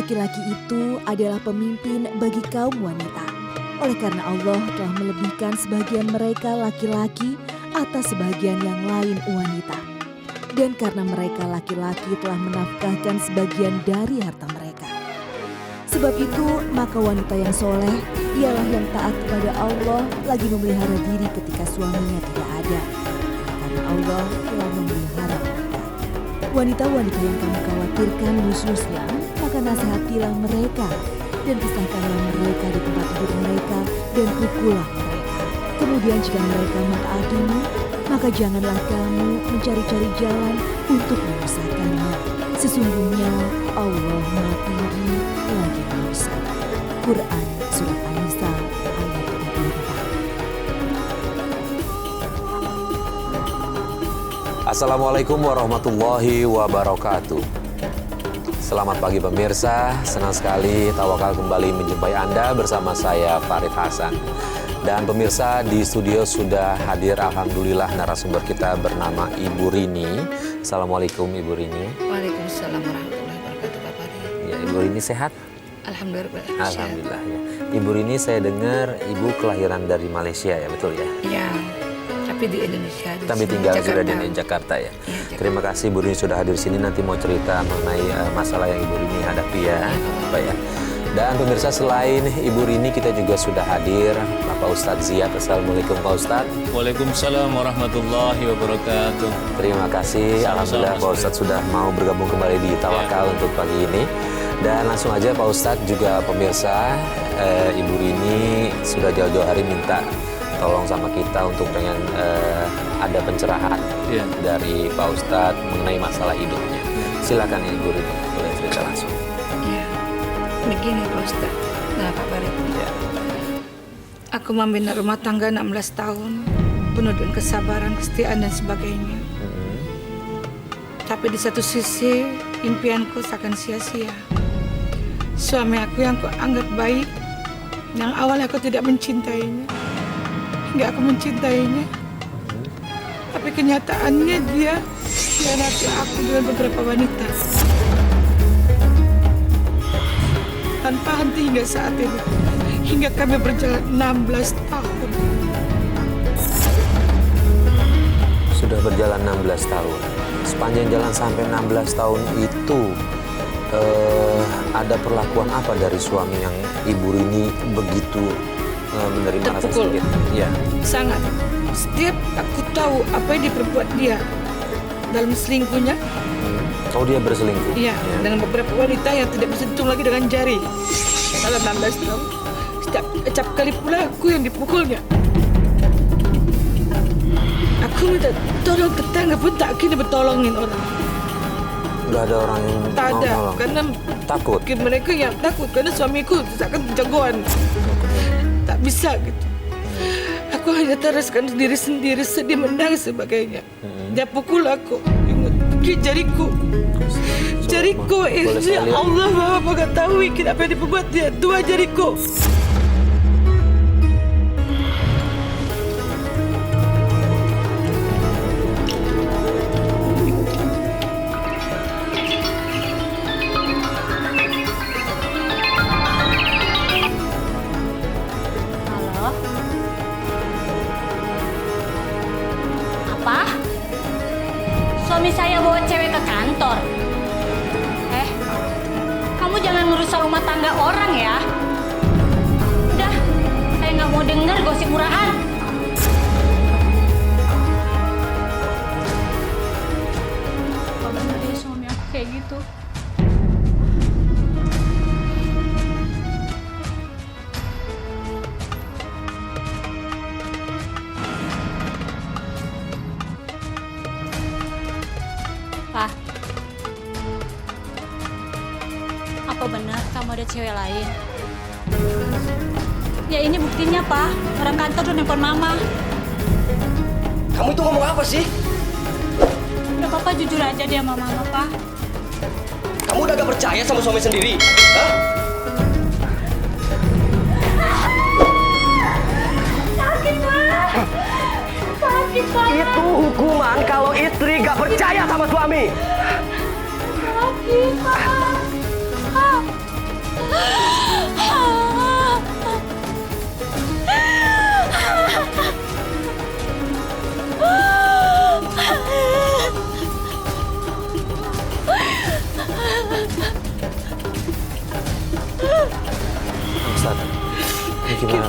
laki-laki itu adalah pemimpin bagi kaum wanita. Oleh karena Allah telah melebihkan sebagian mereka laki-laki atas sebagian yang lain wanita. Dan karena mereka laki-laki telah menafkahkan sebagian dari harta mereka. Sebab itu, maka wanita yang soleh ialah yang taat kepada Allah lagi memelihara diri ketika suaminya tidak ada. Karena Allah telah memelihara mereka. Wanita-wanita yang kamu khawatirkan khususnya, maka nasihatilah mereka dan pisahkanlah mereka di tempat tidur mereka dan pukullah mereka. Kemudian jika mereka mentaatimu, maka janganlah kamu mencari-cari jalan untuk menyusahkannya. Sesungguhnya Allah Maha Tinggi lagi Maha Besar. Quran Surat An-Nisa ayat 34. Assalamualaikum warahmatullahi wabarakatuh. Selamat pagi pemirsa, senang sekali Tawakal kembali menjumpai Anda bersama saya Farid Hasan. Dan pemirsa, di studio sudah hadir alhamdulillah narasumber kita bernama Ibu Rini. Assalamualaikum Ibu Rini. Waalaikumsalam warahmatullahi wabarakatuh, Pak Fadi. Ya, Ibu Rini sehat? Alhamdulillah. Alhamdulillah ya. Ibu Rini, saya dengar Ibu kelahiran dari Malaysia ya, betul ya? Iya, tapi di Indonesia. Tapi tinggal Jakarta. sudah di Jakarta ya. Jakarta. Terima kasih Ibu Rini sudah hadir di sini. Nanti mau cerita mengenai masalah yang Ibu Rini hadapi ya, Pak ya. Dan pemirsa, selain Ibu Rini kita juga sudah hadir Bapak Ustadz Ziyad. Assalamualaikum Pak Ustadz. Waalaikumsalam warahmatullahi wabarakatuh. Terima kasih. Alhamdulillah Pak Ustadz sudah mau bergabung kembali di Tawakal untuk pagi ini. Dan langsung aja Pak Ustadz juga pemirsa, Ibu Rini sudah jauh-jauh hari minta tolong sama kita untuk pengen ada pencerahan dari Pak Ustadz mengenai masalah hidupnya. Silakan Ibu Rini, boleh cerita langsung. Iya, begini Pak Ustaz. Nah Pak Farid. Ya. Aku membina rumah tangga 16 tahun, penuh dengan kesabaran, kesetiaan dan sebagainya. Tapi di satu sisi, impianku seakan sia-sia. Suami aku yang aku anggap baik, yang awalnya aku tidak mencintainya, hingga aku mencintainya. Tapi kenyataannya dia mengkhianati aku dengan beberapa wanita. Tanpa henti hingga saat ini, hingga kami berjalan 16 tahun. Sudah berjalan 16 tahun. Sepanjang jalan sampai 16 tahun itu ada perlakuan apa dari suami yang Ibu Rini begitu menerima rasa Terpukul. sakit? Ya. Sangat. Setiap aku tahu apa yang diperbuat dia dalam selingkuhnya, Oh, dia berselingkuh? iya, dengan beberapa wanita yang tidak bisa dihitung lagi dengan jari. Dalam 16 tahun, setiap kali pula aku yang dipukulnya. Aku minta tolong tetangga pun tak kini bertolongin orang. Nggak ada orang yang Tak mau ada, nolong? karena Takut? mungkin mereka yang takut karena suamiku akan jagoan. Tak bisa gitu. Aku hanya teruskan sendiri-sendiri, sedih menangis sebagainya. Dia pukul aku, gigit jariku. Jariku, Boleh ya saya lihat? Allah Maha mengetahui apa yang diperbuat dia. 2 jariku. Halo? Apa? Suami saya bawa cewek ke kantor? Kamu jangan ngerusak rumah tangga orang ya. Udah, saya nggak mau dengar gosip murahan. Apa bener ya suami aku kayak gitu? Pak, apa benar kamu ada cewek lain? Ya ini buktinya, Pak. Orang kantor udah nelfon Mama. Kamu itu ngomong apa sih? Udah Papa jujur aja deh sama Mama, Pak. Kamu udah gak percaya sama suami sendiri? Hah? Sakit, Pak. Sakit, Pak. Itu hukuman kalau istri gak percaya sama suami. Sakit, Pak.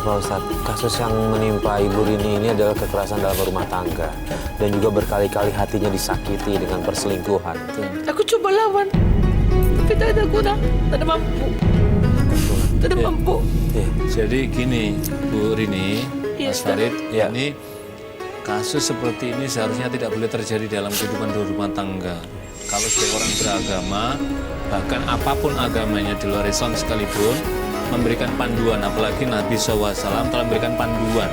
Pak Ustadz, kasus yang menimpa Ibu Rini ini adalah kekerasan dalam rumah tangga dan juga berkali-kali hatinya disakiti dengan perselingkuhan. Aku coba lawan, tapi tak ada guna, tak ada mampu. Tak ada mampu. Iya. Jadi gini, Bu Rini, Iya, Mas Farid, Iya. ini kasus seperti ini seharusnya tidak boleh terjadi dalam kehidupan rumah tangga. Kalau sebagai orang beragama, bahkan apapun agamanya di luar Islam sekalipun, memberikan panduan, apalagi Nabi SAW telah memberikan panduan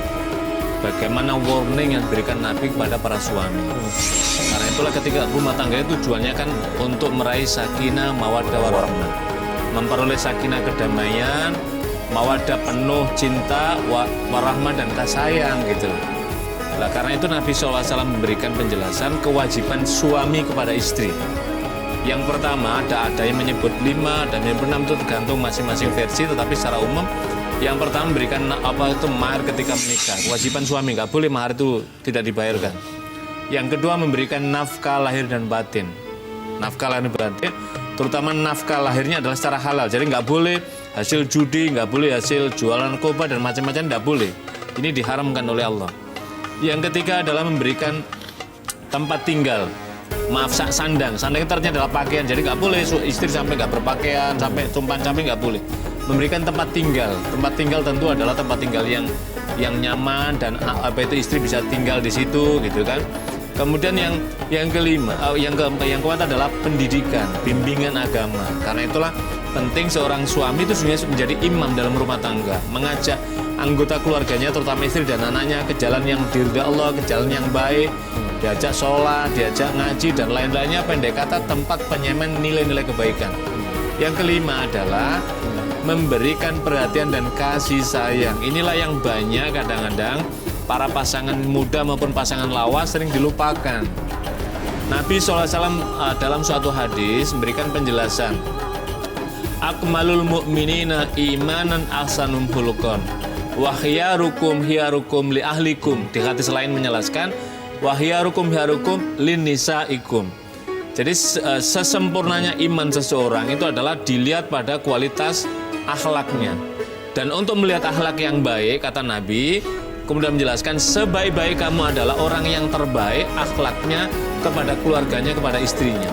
bagaimana warning yang diberikan Nabi kepada para suami. Karena itulah ketika rumah tangga itu tujuannya kan untuk meraih sakinah, mawaddah, warahmah, memperoleh sakinah, kedamaian, mawaddah, penuh cinta, warahmah dan kasih sayang gitu. Nah, karena itu Nabi SAW memberikan penjelasan kewajiban suami kepada istri. Yang pertama ada yang menyebut 5, ada yang menyebut 6, itu tergantung masing-masing versi, tetapi secara umum yang pertama memberikan mahar ketika menikah. Kewajiban suami, nggak boleh mahar itu tidak dibayarkan. Yang kedua memberikan nafkah lahir dan batin. Nafkah lahir dan batin, terutama nafkah lahirnya adalah secara halal. Jadi nggak boleh hasil judi, nggak boleh hasil jualan narkoba dan macam-macam, nggak boleh. Ini diharamkan oleh Allah. Yang ketiga adalah memberikan tempat tinggal. Maaf, sandang itu artinya adalah pakaian. Jadi nggak boleh istri sampai nggak berpakaian, sampai tumpan camping, nggak boleh. Memberikan tempat tinggal. Tempat tinggal tentu adalah tempat tinggal yang nyaman dan istri bisa tinggal di situ gitu kan. Kemudian yang kelima, yang keempat adalah pendidikan, bimbingan agama. Karena itulah penting seorang suami itu sebenarnya menjadi imam dalam rumah tangga, mengajak anggota keluarganya terutama istri dan anaknya ke jalan yang diridhai Allah, ke jalan yang baik, diajak sholat, diajak ngaji dan lain-lainnya, pendek kata tempat penyemen nilai-nilai kebaikan. Yang kelima adalah memberikan perhatian dan kasih sayang. Inilah yang banyak kadang-kadang para pasangan muda maupun pasangan lawas sering dilupakan. Nabi SAW dalam suatu hadis memberikan penjelasan, akmalul mu'minina imanan ahsanum khuluqan wa khiyarukum li ahlikum. Di hadis lain menjelaskan wa khiyarukum lin nisaikum. Jadi sesempurnanya iman seseorang itu adalah dilihat pada kualitas akhlaknya. Dan untuk melihat akhlak yang baik, kata Nabi kemudian menjelaskan sebaik-baik kamu adalah orang yang terbaik akhlaknya kepada keluarganya, kepada istrinya.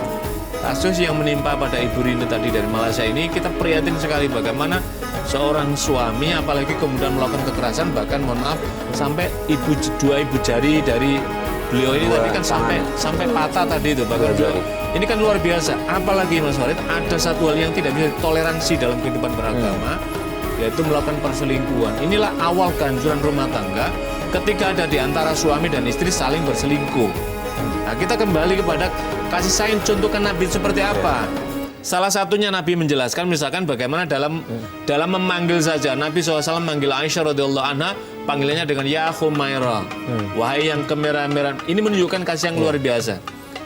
Kasus yang menimpa pada Ibu Rini tadi dari Malaysia ini, kita prihatin sekali bagaimana seorang suami apalagi kemudian melakukan kekerasan, bahkan mohon maaf sampai dua ibu jari dari beliau ini tadi kan sampai patah tadi itu bahkan ini kan luar biasa. Apalagi Mas Farid, ada satu hal yang tidak bisa ditoleransi dalam kehidupan beragama, yaitu melakukan perselingkuhan. Inilah awal kehancuran rumah tangga ketika ada di antara suami dan istri saling berselingkuh. Nah, kita kembali kepada kasih sayang, contohkan Nabi seperti apa. Salah satunya Nabi menjelaskan misalkan bagaimana dalam memanggil saja Nabi SAW manggil Aisyah radhiyallahu anha, panggilannya dengan ya Humairah, wahai yang kemerah-merahan. Ini menunjukkan kasih yang luar biasa.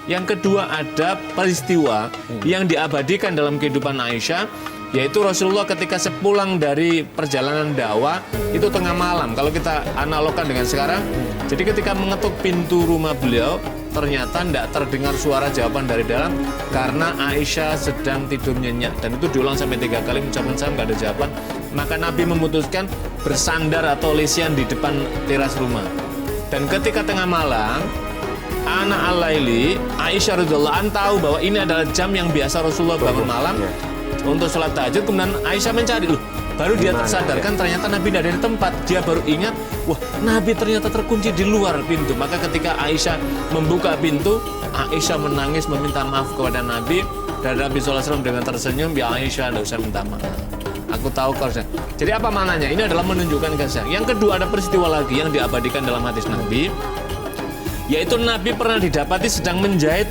Yang kedua ada peristiwa yang diabadikan dalam kehidupan Aisyah, yaitu Rasulullah ketika sepulang dari perjalanan dakwah itu tengah malam. Kalau kita analogkan dengan sekarang, jadi ketika mengetuk pintu rumah beliau ternyata tidak terdengar suara jawaban dari dalam karena Aisyah sedang tidur nyenyak, dan itu diulang sampai 3 kali mengucapkan salam, nggak ada jawaban. Maka Nabi memutuskan bersandar atau lesian di depan teras rumah. Dan ketika tengah malam anak al-laili, Aisyah radhiyallahu anha tahu bahwa ini adalah jam yang biasa Rasulullah bangun malam untuk sholat tahajud. Kemudian Aisyah mencari, baru dia tersadarkan ternyata Nabi tidak ada di tempat. Dia baru ingat, wah Nabi ternyata terkunci di luar pintu. Maka ketika Aisyah membuka pintu, Aisyah menangis meminta maaf kepada Nabi. Dan Nabi SAW dengan tersenyum, ya Aisyah tidak usah minta maaf, aku tahu kau. Jadi apa maknanya? Ini adalah menunjukkan kasih. Yang kedua ada peristiwa lagi yang diabadikan dalam hadis Nabi, yaitu Nabi pernah didapati sedang menjahit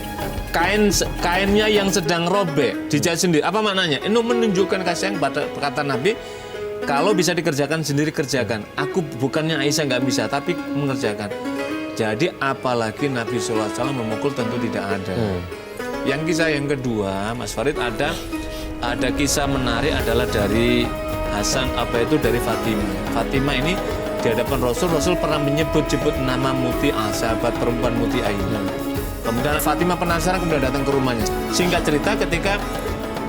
kainnya yang sedang robek, dijahit sendiri. Apa maknanya? Ini menunjukkan kasih sayang. Kata Nabi, kalau bisa dikerjakan sendiri kerjakan. Aku bukannya Aisyah nggak bisa, tapi mengerjakan. Jadi apalagi Nabi SAW memukul tentu tidak ada. Yang kisah yang kedua, Mas Farid, ada kisah menarik adalah dari Hasan dari Fatimah. Fatimah ini di hadapan Rasul pernah menyebut-sebut nama Muti'ah, sahabat perempuan Muti'ah ini. Kemudian Fatimah penasaran, kemudian datang ke rumahnya. Singkat cerita, ketika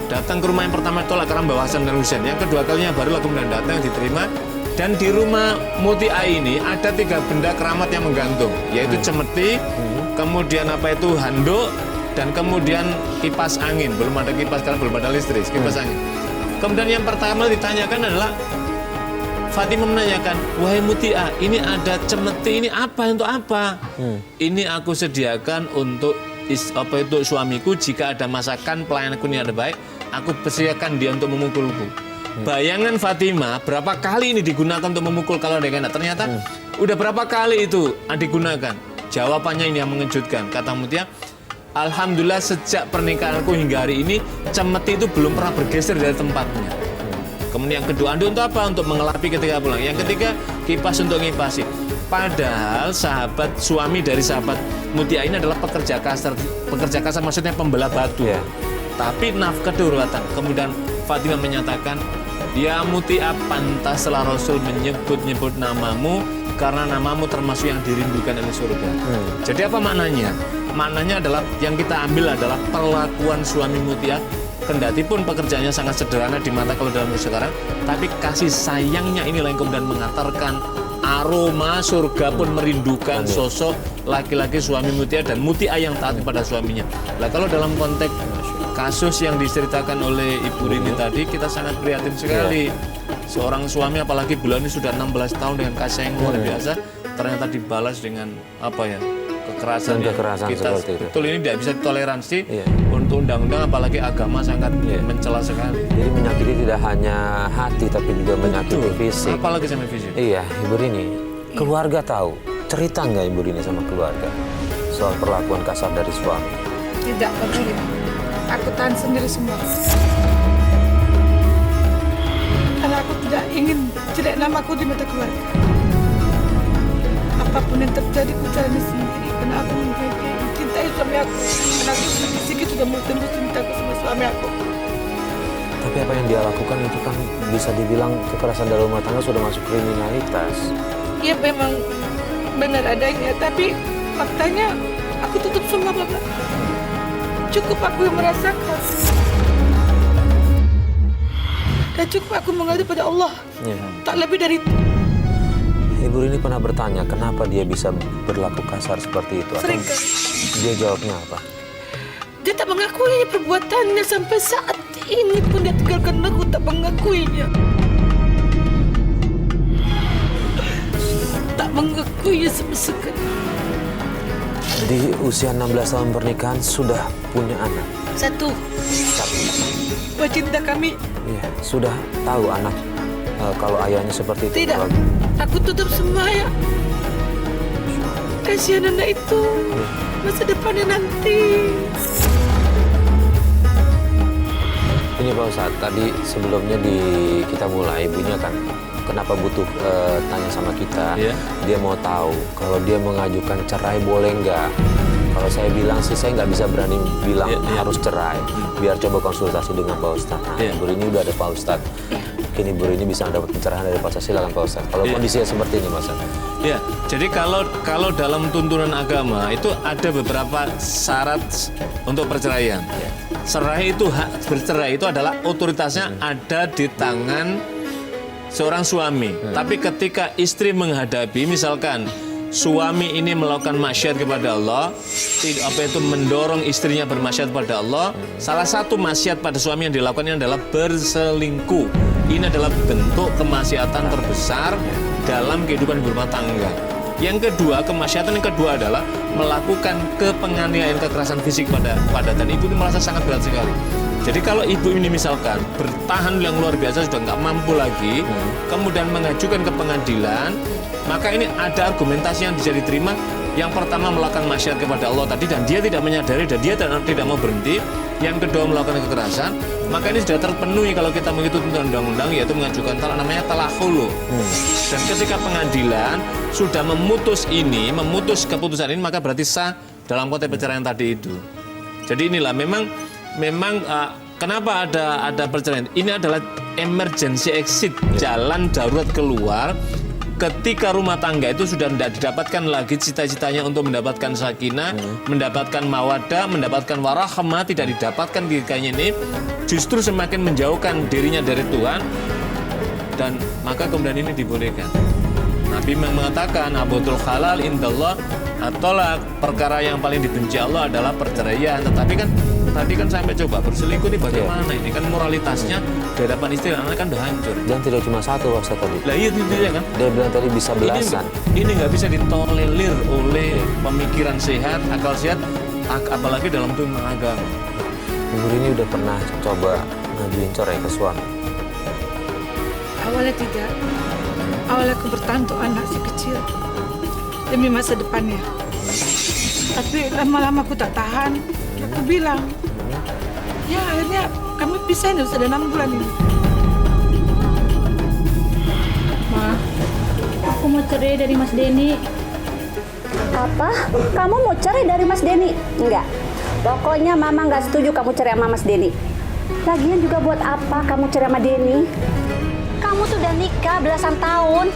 datang ke rumah yang pertama tolak karena bawa Hasan dan Husain. Yang kedua kalinya barulah kemudian datang, diterima. Dan di rumah Mutia ini ada 3 benda keramat yang menggantung, yaitu cemeti, kemudian handuk, dan kemudian kipas angin. Belum ada kipas karena belum ada listrik, kipas angin. Kemudian yang pertama ditanyakan adalah Fatimah menanyakan, wahai Mutia, ini ada cemeti, ini apa, untuk apa? Ini aku sediakan untuk suamiku, jika ada masakan pelayananku ini ada baik, aku persiakan dia untuk memukulku. Bayangan Fatimah, berapa kali ini digunakan untuk memukul kalau ada yang enak? Ternyata udah berapa kali itu digunakan. Jawabannya ini yang mengejutkan. Kata Mutia, alhamdulillah sejak pernikahanku hingga hari ini, cemeti itu belum pernah bergeser dari tempatnya. Kemudian yang kedua, handuk untuk apa? Untuk mengelapi ketika pulang. Yang ketiga, kipas untuk ngipasi. Padahal suami dari sahabat Mutia ini adalah pekerja kasar maksudnya pembelah batu. Tapi nafkah kedaruratan. Kemudian Fatimah menyatakan, ya Mutia, pantaslah Rasul menyebut-nyebut namamu karena namamu termasuk yang dirindukan oleh surga. Jadi apa maknanya? Maknanya adalah yang kita ambil adalah perlakuan suami Mutia. Kendati pun pekerjaannya sangat sederhana di mata kalau dalam sekarang, tapi kasih sayangnya inilah yang kemudian mengantarkan aroma surga pun merindukan sosok laki-laki suami Mutia dan Mutia yang taat kepada suaminya. Nah, kalau dalam konteks kasus yang diceritakan oleh Ibu Rini tadi, kita sangat prihatin sekali. Seorang suami, apalagi bulan ini sudah 16 tahun dengan kasih yang luar biasa, ternyata dibalas dengan kekerasan kita seperti itu. Betul, ini tidak bisa ditoleransi untuk undang-undang, apalagi agama sangat mencela sekali. Jadi menyakiti tidak hanya hati tapi juga menyakiti fisik. Apalagi sampai fisik. Iya, Ibu Rini, keluarga tahu, cerita nggak Ibu Rini sama keluarga soal perlakuan kasar dari suami? Tidak peduli. Aku tahan sendiri semua. Karena aku tidak ingin jelek namaku di mata keluarga. Apapun yang terjadi, aku jalani sendiri. Karena aku mencintai suami aku. Karena aku sedikit sudah mau tembus cintaku sama suami aku. Tapi apa yang dia lakukan itu kan bisa dibilang kekerasan dalam rumah tangga, sudah masuk kriminalitas. Iya memang benar adanya, tapi faktanya aku tutup semua, Bapak. Cukup aku yang merasakan. Dan cukup aku mengadu pada Allah. Tak lebih dari itu. Ibu Rini pernah bertanya kenapa dia bisa berlaku kasar seperti itu? Sering. Dia jawabnya apa? Dia tak mengakui perbuatannya sampai saat ini pun dia tinggalkan aku, tak mengakuinya. Tak mengakuinya sama sekali. Di usia 16 tahun pernikahan sudah punya anak. Satu. Pecinta kami. Iya, sudah tahu anak kalau ayahnya seperti itu. Tidak. Aku tutup semua ya. Kasihan anak itu. Masa depannya nanti. Ini Pak Ustadz, tadi sebelumnya kita mulai, ibunya kan kenapa butuh tanya sama kita. Dia mau tahu kalau dia mengajukan cerai boleh nggak. Kalau saya bilang sih saya nggak bisa berani bilang harus cerai. Biar coba konsultasi dengan Pak Ustadz. Nah, Ibu Rini udah ada Pak Ustadz. Mungkin Ibu Rini bisa dapat pencerahan dari Pak Ustadz. Silakan Pak Ustadz. Kalau kondisinya seperti ini Pak Ustadz. Ya, jadi kalau dalam tuntunan agama itu ada beberapa syarat untuk perceraian. Cerai itu, hak bercerai itu adalah otoritasnya ada di tangan seorang suami. Tapi ketika istri menghadapi, misalkan suami ini melakukan maksiat kepada Allah, mendorong istrinya bermaksiat kepada Allah, salah satu maksiat pada suami yang dilakukannya adalah berselingkuh. Ini adalah bentuk kemaksiatan terbesar dalam kehidupan berumah tangga. Yang kedua, kemaksiatan yang kedua adalah melakukan kepenganiayaan, kekerasan fisik pada dan ibu ini merasa sangat berat sekali. Jadi kalau ibu ini misalkan bertahan yang luar biasa, sudah nggak mampu lagi, kemudian mengajukan ke pengadilan, maka ini ada argumentasi yang bisa diterima. Yang pertama, melakukan maksiat kepada Allah tadi dan dia tidak menyadari dan dia tidak mau berhenti. Yang kedua, melakukan kekerasan. Maka ini sudah terpenuhi kalau kita mengikuti tuntunan undang-undang, yaitu mengajukan talak, namanya talak khulu. Dan ketika pengadilan sudah memutus keputusan ini, maka berarti sah dalam konteks perceraian tadi itu. Jadi inilah memang kenapa ada perceraian. Ini adalah emergency exit, jalan darurat keluar. Ketika rumah tangga itu sudah tidak didapatkan lagi cita-citanya untuk mendapatkan sakinah, mendapatkan mawaddah, mendapatkan warahmah, tidak didapatkan ketikanya ini, justru semakin menjauhkan dirinya dari Tuhan. dan maka kemudian ini dibolehkan. Nabi mengatakan abutul halal indallah atolak, perkara yang paling dibenci Allah adalah perceraian. Tetapi kan tadi kan sampai coba berselingkuh ini bagaimana? Ini kan moralitasnya di hadapan istri dan anak kan udah hancur. Dan tidak cuma satu Pak Ustadz tadi. Lah iya intinya kan. Dia bilang tadi bisa belasan. Ini nggak bisa ditolerir oleh pemikiran sehat, akal sehat, apalagi dalam dunia agama. Ibu ini udah pernah coba ngajuin cerai ke suami? Awalnya tidak. Awalnya aku bertahan untuk anak si kecil demi masa depannya. Tapi lama-lama aku tak tahan. Aku bilang, ya akhirnya kami pisah ini sudah 6 bulan ini. Ma, aku mau cerai dari Mas Denny. Apa? Kamu mau cerai dari Mas Denny? Enggak. Pokoknya Mama nggak setuju kamu cerai sama Mas Denny. Lagian juga buat apa kamu cerai sama Denny? Kamu sudah nikah belasan tahun.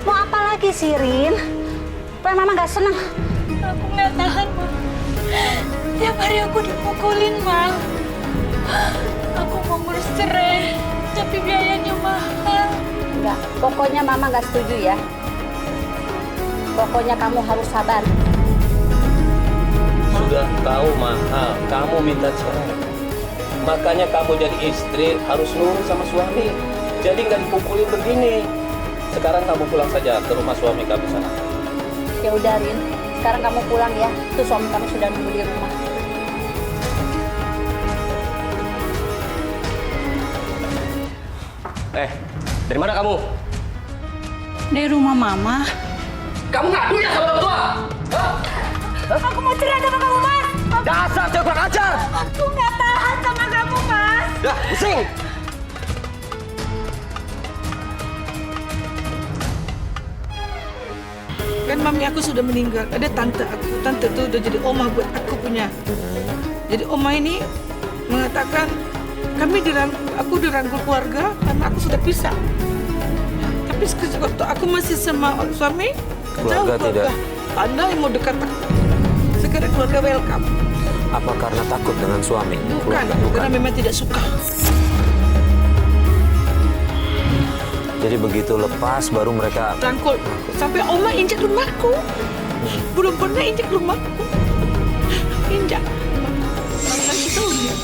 Mau apa lagi sih, Rin? Supaya Mama nggak senang. Aku nggak tahan, Ma. Tiap hari aku dipukulin, Ma. Aku mau ngurus cerai, tapi biayanya mahal. Enggak. Pokoknya Mama nggak setuju ya. Pokoknya kamu harus sabar. Sudah tahu mahal, kamu minta cerai. Makanya kamu jadi istri harus nurut sama suami. Jadi nggak dipukulin begini. Sekarang kamu pulang saja ke rumah suami kamu sana. Ya udah, Rin. Sekarang kamu pulang ya. Tuh suami kamu sudah nunggu di rumah. Dari mana kamu? Dari rumah Mama. Kamu ngadu ya sama orang tua? Hah? Aku mau cerai sama kamu, Mas. Dasar cewek kurang ajar! Aku nggak tahan sama kamu, Mas. Dah, pusing! Kan mami aku sudah meninggal. Ada tante aku. Tante itu udah jadi omah buat aku punya. Jadi omah ini mengatakan aku dirangkul keluarga karena aku sudah pisah. Tapi waktu aku masih sama suami, Keluarga jauh tidak. Anda yang mau dekat aku. Sekarang keluarga welcome. Apa karena takut dengan suami? Bukan, karena memang tidak suka. Jadi begitu lepas baru mereka Rangkul. Sampai oma injak rumahku. Belum pernah injak rumahku. Injak. Kasih tahu dia.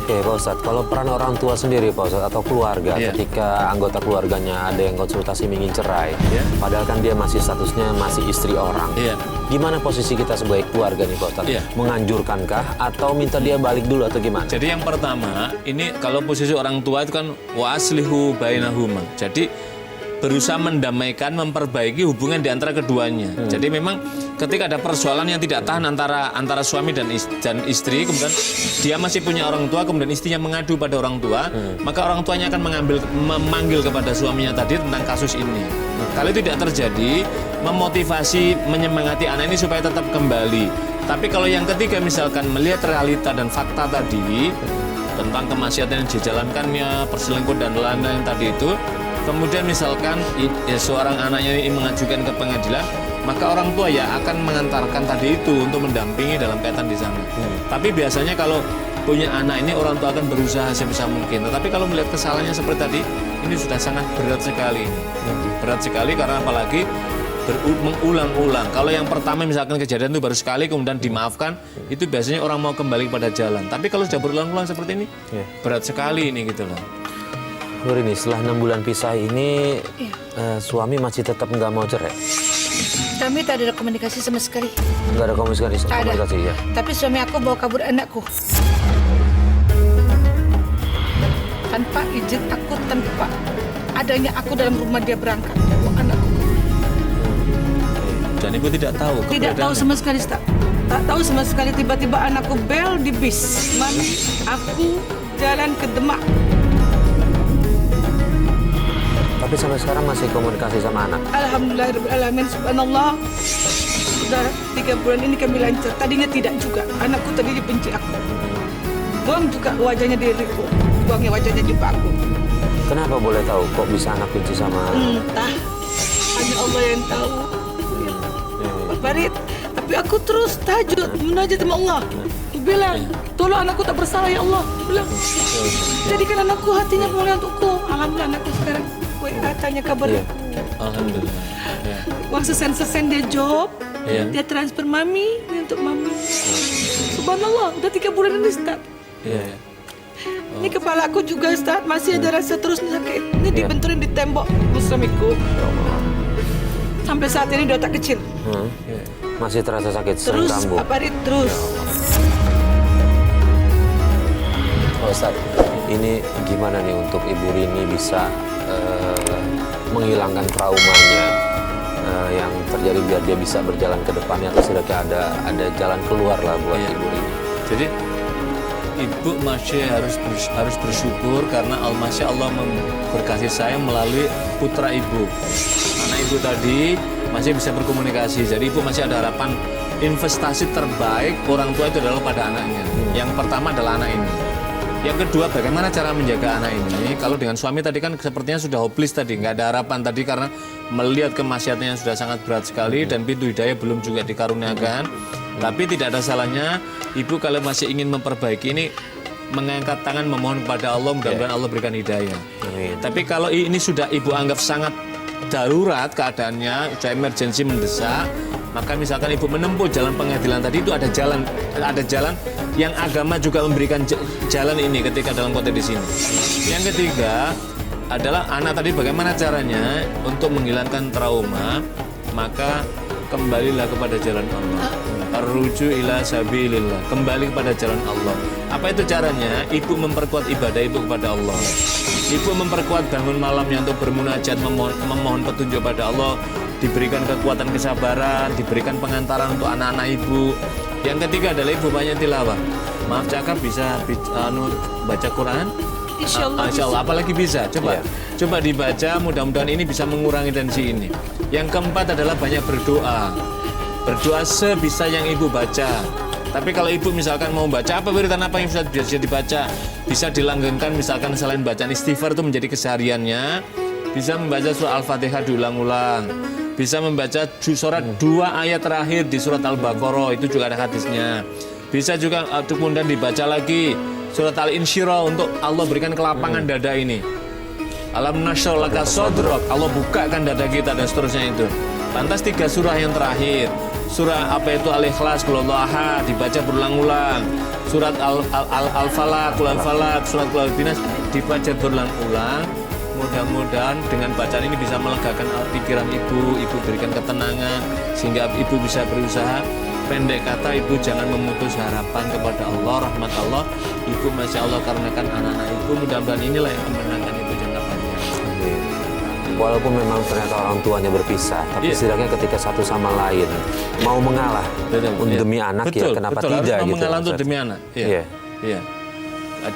Oke Pak Ustadz, kalau peran orang tua sendiri Pak Ustadz atau keluarga Iya. ketika anggota keluarganya ada yang konsultasi ingin cerai, Iya. padahal kan dia masih statusnya masih istri orang. Iya. Gimana posisi kita sebagai keluarga nih Pak Ustadz? Iya. Menganjurkankah atau minta dia balik dulu atau gimana? Jadi yang pertama, ini kalau posisi orang tua itu kan wa aslihu bainahuma. Jadi berusaha mendamaikan, memperbaiki hubungan di antara keduanya. Jadi memang ketika ada persoalan yang tidak tahan antara suami dan istri, kemudian dia masih punya orang tua, kemudian istrinya mengadu pada orang tua, maka orang tuanya akan memanggil kepada suaminya tadi tentang kasus ini. Kalau itu tidak terjadi, memotivasi, menyemangati anak ini supaya tetap kembali. Tapi kalau yang ketiga misalkan melihat realita dan fakta tadi tentang kemaksiatan yang dijalankannya, perselingkuhan dan lain-lain tadi itu, kemudian misalkan seorang anaknya ini mengajukan ke pengadilan, maka orang tua ya akan mengantarkan tadi itu untuk mendampingi dalam kaitan di sana. Tapi biasanya kalau punya anak ini orang tua akan berusaha sebisa mungkin. Tetapi kalau melihat kesalahannya seperti tadi, ini sudah sangat berat sekali. Berat sekali karena apalagi mengulang-ulang. Kalau yang pertama misalkan kejadian itu baru sekali kemudian dimaafkan, itu biasanya orang mau kembali pada jalan. Tapi kalau sudah berulang-ulang seperti ini, berat sekali ini gitu loh. Bu Rini, setelah 6 bulan pisah ini, suami masih tetap nggak mau cerai? Kami tak ada komunikasi sama sekali. Nggak ada komunikasi Tak ada. ya? Tapi suami aku bawa kabur anakku. Tanpa izin aku, tanpa adanya aku dalam rumah dia berangkat. Bawa anakku. Dan ibu tidak tahu Tidak tahu sama sekali, tak tahu sama sekali. Tiba-tiba anakku bel di bis. Mami, aku jalan ke Demak. Tapi sampai sekarang masih komunikasi sama anak? Alhamdulillahirrahmanirrahim, subhanallah. Sudah 3 bulan ini kami lancar. Tadinya tidak juga. Anakku tadi dibenci aku. Buang juga wajahnya diriku. Buangnya wajahnya juga aku. Kenapa boleh tahu kok bisa anak benci sama? Entah. Hanya Allah yang tahu. Pak Farid, tapi aku terus tahajud, munajat sama Allah. bilang, tolong anakku tak bersalah ya Allah. Dia bilang, jadikan anakku hatinya mulia untukku. Alhamdulillah anakku sekarang tanya kabar. Iya. Alhamdulillah. Ya. Uang sesen-sesen dia job, Iya. dia transfer mami, ini untuk mami. Subhanallah, udah 3 bulan ini Ustaz. Iya, iya. Ini kepala aku juga Ustaz, masih ada rasa terus sakit. Ini dibenturin di tembok suamiku. Sampai saat ini di otak kecil. Iya. Masih terasa sakit sering Terus kambuh. apa terus? Pak Ustadz, ini gimana nih untuk Ibu Rini bisa menghilangkan traumanya yang terjadi biar dia bisa berjalan ke depannya, atau setidaknya ada jalan keluar lah buat Iya. Ibu Rini. Jadi ibu masih harus bersyukur karena masih Allah berkasih sayang melalui putra ibu. Anak ibu tadi masih bisa berkomunikasi. Jadi ibu masih ada harapan investasi terbaik orang tua itu adalah pada anaknya. Yang pertama adalah anak ini. Yang kedua, bagaimana cara menjaga anak ini? Kalau dengan suami tadi kan sepertinya sudah hopeless tadi, nggak ada harapan tadi karena melihat kemaksiatannya yang sudah sangat berat sekali dan pintu hidayah belum juga dikaruniakan. Tapi tidak ada salahnya ibu kalau masih ingin memperbaiki ini mengangkat tangan memohon kepada Allah, mudah-mudahan Allah berikan hidayah. Amin. Tapi kalau ini sudah ibu anggap sangat darurat keadaannya, sudah emergensi mendesak, maka misalkan ibu menempuh jalan pengadilan tadi, itu ada jalan yang agama juga memberikan jalan ini ketika dalam konteks di sini. Yang ketiga adalah anak tadi bagaimana caranya untuk menghilangkan trauma, maka kembalilah kepada jalan Allah. Arruju ila sabilillah, kembali kepada jalan Allah. Apa itu caranya? Ibu memperkuat ibadah ibu kepada Allah. Ibu memperkuat bangun malamnya untuk bermunajat, memohon petunjuk pada Allah, diberikan kekuatan kesabaran, diberikan pengantaran untuk anak-anak ibu. Yang ketiga adalah ibu banyak tilawah. Maaf cakap bisa baca Quran? Insya Allah. Insya Allah, apalagi bisa. Coba dibaca, mudah-mudahan ini bisa mengurangi tensi ini. Yang keempat adalah banyak berdoa. Berdoa sebisa yang ibu baca. Tapi kalau ibu misalkan mau baca apa wiridan apa yang bisa dibaca, bisa dilanggengkan misalkan selain bacaan istighfar itu menjadi kesehariannya, bisa membaca surah Al-Fatihah diulang-ulang, bisa membaca surat 2 ayat terakhir di surat Al-Baqarah, itu juga ada hadisnya. Bisa juga kemudian dibaca lagi surat Al-Insyirah untuk Allah berikan kelapangan dada ini. Alam nashrah laka sadrak, Allah bukakan dada kita dan seterusnya itu. Lantas 3 surah yang terakhir, surah apa itu Al-Ikhlas, Qul Huwallahu Ahad, dibaca berulang-ulang. Surat Al-Falaq, Qul Al-Falaq, surat Qul Al-Binas dibaca berulang-ulang. Mudah-mudahan dengan bacaan ini bisa melegakan pikiran ibu berikan ketenangan sehingga ibu bisa berusaha. Pendek kata, ibu jangan memutus harapan kepada Allah, rahmat Allah. Ibu masya Allah karenakan anak-anak ibu, mudah-mudahan inilah yang memenangkan ibu jangka panjang. Walaupun memang ternyata orang tuanya berpisah, tapi setidaknya ketika satu sama lain mau mengalah demi anak, ya kenapa tidak harus gitu? mengalah untuk demi anak. Iya. Iya.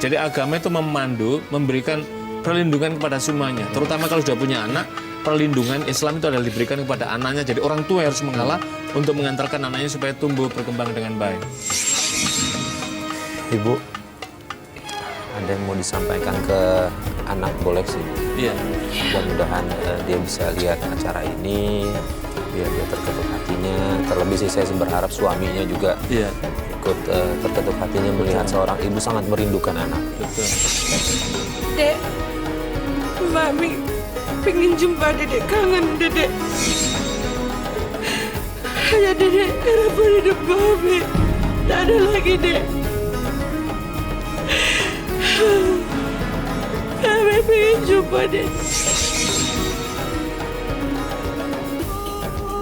Jadi agama itu memandu, memberikan perlindungan kepada semuanya. Terutama kalau sudah punya anak, perlindungan Islam itu adalah diberikan kepada anaknya. Jadi orang tua yang harus mengalah untuk mengantarkan anaknya supaya tumbuh berkembang dengan baik. Ibu, ada yang mau disampaikan ke anak boleh sih? Iya. Mudah-mudahan dia bisa lihat acara ini, biar dia terketuk hatinya. Terlebih sih saya berharap suaminya juga ikut terketuk hatinya melihat seorang ibu sangat merindukan anak. Betul. Dek, Mami pengen jumpa Dedek, kangen Dedek. Hanya Dedek harapan hidup Mami. Tak ada lagi, Dek. Mami pengen jumpa Dek.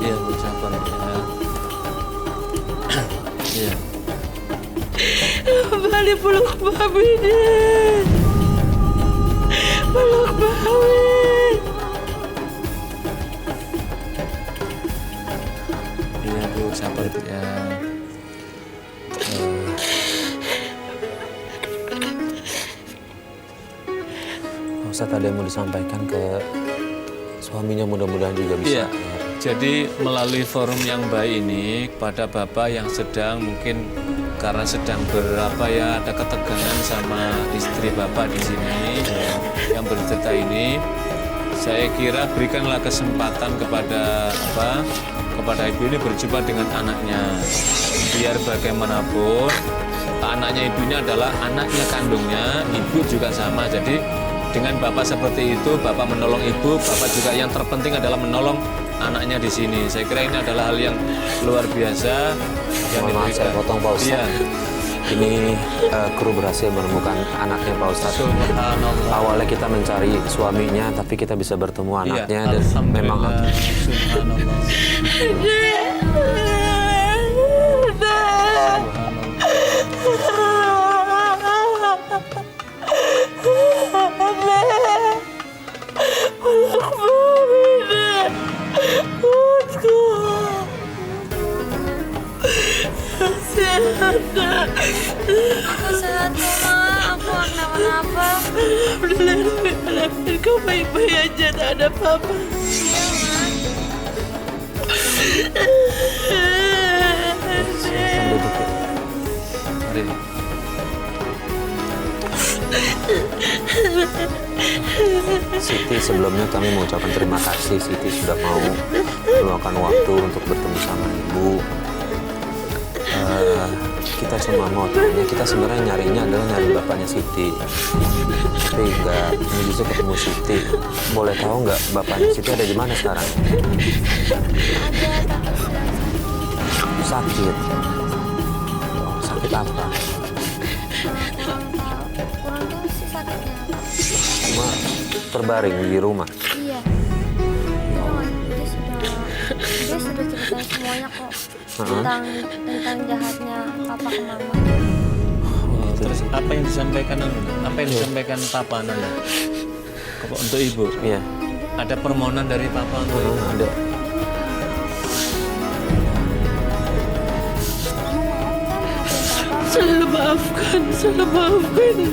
Iya, ucapan ya. Iya. Balik peluk Mami, Dek. Peluk Mami. Iya, Bu, sabar ya. Ustaz, ada yang mau disampaikan ke suaminya, mudah-mudahan juga bisa. Iya. Jadi melalui forum yang baik ini kepada Bapak yang sedang mungkin karena sedang ada ketegangan sama istri Bapak di sini yang bercerita ini, saya kira berikanlah kesempatan kepada ibu ini berjumpa dengan anaknya. Biar bagaimanapun anaknya ibu ini adalah anaknya kandungnya, ibu juga sama. Jadi dengan bapak seperti itu, bapak menolong ibu, bapak juga yang terpenting adalah menolong anaknya di sini. Saya kira ini adalah hal yang luar biasa yang Mohon maaf saya diberikan. potong Pak Ustadz. Iya. Ini kru berhasil menemukan anaknya Pak Ustadz. Subhanallah. Awalnya kita mencari suaminya, tapi kita bisa bertemu anaknya dan memang Subhanallah. Aku sehat kok, Ma. Aku nggak kenapa-napa. Alhamdulillah, kau baik-baik aja, tak ada apa-apa. silakan duduk ya. Mari. Siti, sebelumnya kami mengucapkan terima kasih. Siti sudah mau meluangkan waktu untuk bertemu sama ibu. Kita cuma mau tanya, kita sebenarnya nyarinya adalah nyari bapaknya Siti, tapi nggak, ini justru ketemu Siti. Boleh tahu nggak bapaknya Siti ada di mana sekarang? Sakit. Oh, sakit apa? Kurang tahu sih sakitnya. Cuma terbaring di rumah. Iya. Dia sudah cerita semuanya kok tentang jahatnya papa ke mama. Oh, terus apa yang disampaikan apa yang disampaikan papa Nanda untuk ibu? Iya. Ada permohonan dari papa untuk ibu? Ada. Salah maafkan,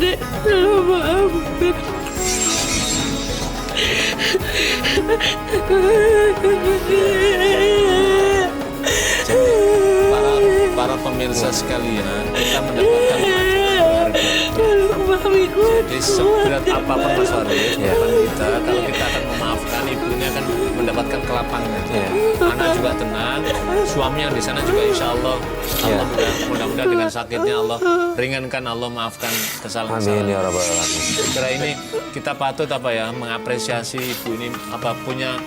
Dek. Salah maafkan. Para pemirsa sekalian, kita mendapatkan pelajaran berharga. Jadi seberat apapun Mas Farid, harapan kita, kalau kita akan memaafkan, ibu ini akan mendapatkan kelapangan. Anak juga tenang, suami yang di sana juga insya Allah, mudah-mudahan dengan sakitnya Allah ringankan, Allah maafkan kesalahan. Amin ya rabbal alamin. Kira ini kita patut mengapresiasi ibu ini punya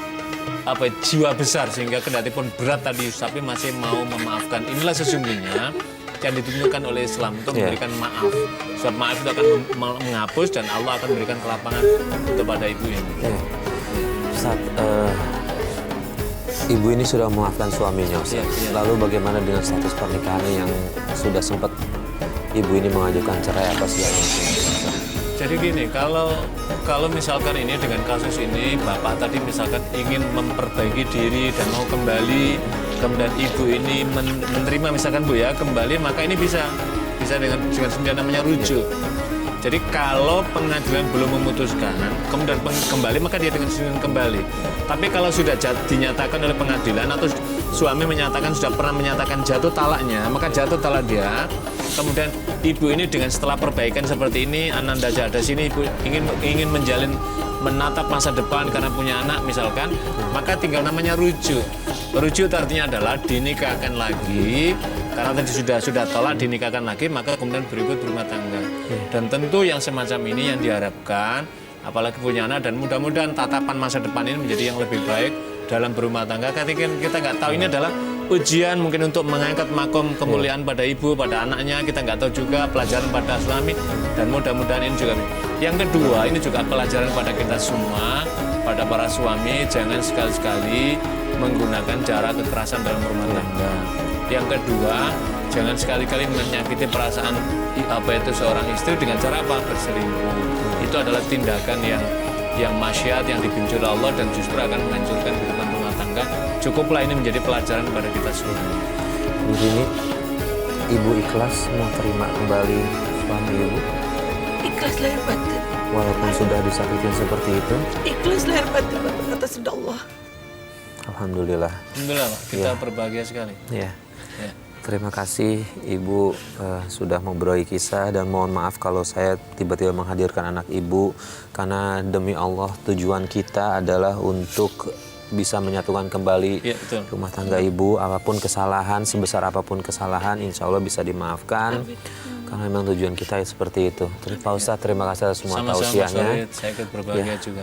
jiwa besar sehingga kendati pun berat tadi tapi masih mau memaafkan. Inilah sesungguhnya yang ditunjukkan oleh Islam untuk memberikan maaf. Sebab maaf itu akan menghapus dan Allah akan memberikan kelapangan kepada ibu ini. Ustaz, ibu ini sudah memaafkan suaminya, Ustaz. Lalu bagaimana dengan status pernikahannya yang sudah sempat ibu ini mengajukan cerai apa segala macam? Jadi gini, kalau misalkan ini dengan kasus ini bapak tadi misalkan ingin memperbaiki diri dan mau kembali, kemudian ibu ini menerima misalkan Bu ya kembali, maka ini bisa dengan sendiri namanya rujuk. Jadi kalau pengadilan belum memutuskan, kemudian kembali, maka dia dengan sendiri kembali. Tapi kalau sudah dinyatakan oleh pengadilan atau suami menyatakan sudah pernah menyatakan jatuh talaknya, maka jatuh talak dia. Kemudian ibu ini dengan setelah perbaikan seperti ini, Ananda ada sini, ibu ingin menatap masa depan karena punya anak misalkan, maka tinggal namanya rujuk. Rujuk artinya adalah dinikahkan lagi, karena tadi sudah tolak dinikahkan lagi, maka kemudian berikut berumah tangga. Dan tentu yang semacam ini yang diharapkan, apalagi punya anak, dan mudah-mudahan tatapan masa depan ini menjadi yang lebih baik dalam berumah tangga. Ketika kita nggak tahu, ini adalah ujian mungkin untuk mengangkat makom kemuliaan pada ibu, pada anaknya, kita nggak tahu juga, pelajaran pada suami, dan mudah-mudahan ini juga. Yang kedua, ini juga pelajaran pada kita semua, pada para suami, jangan sekali-sekali menggunakan cara kekerasan dalam rumah tangga. Yang kedua, jangan sekali-kali menyakiti perasaan seorang istri dengan cara berselingkuh. Itu adalah tindakan yang maksiat, yang dibenci oleh Allah dan justru akan menghancurkan kehidupan rumah tangga. Cukuplah ini menjadi pelajaran pada kita semua. Begini, ibu ikhlas mau terima kembali suami ibu? Ikhlas lahir batin. Walaupun sudah disakitin seperti itu? Ikhlas lahir batin atas ridha Allah. Alhamdulillah. Alhamdulillah, Pak. Kita berbahagia sekali. Ya. Terima kasih Ibu sudah mau berbagi kisah, dan mohon maaf kalau saya tiba-tiba menghadirkan anak Ibu, karena demi Allah tujuan kita adalah untuk bisa menyatukan kembali rumah tangga Ibu. Apapun kesalahan, sebesar apapun kesalahan, insya Allah bisa dimaafkan. Karena memang tujuan kita seperti itu. Terus Pak Ustadz, terima kasih atas semua Sama-sama Mas tausiahnya. Farid, saya ikut berbahagia juga.